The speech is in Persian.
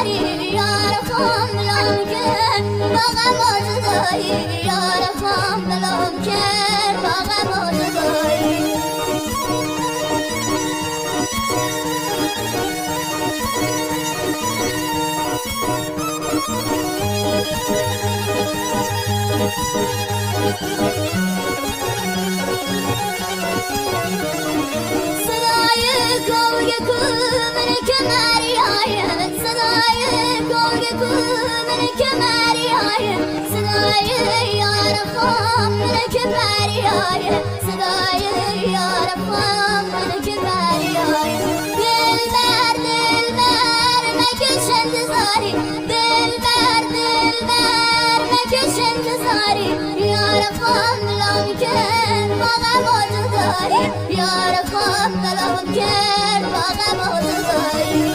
داری یارم بلام کرد باغم آزدایی یارم بلام کرد باغم آزدایی صدای گوی کومن کمری آید صدای گوی کومن کمری آید صدای یار خامن کمری آید صدای یار خامن کمری آید دلبر مکش انتظاری دلبر مکش انتظاری یار خام بلام کرد باغم آزدایی یار خام بلام کرد باغم آزدایی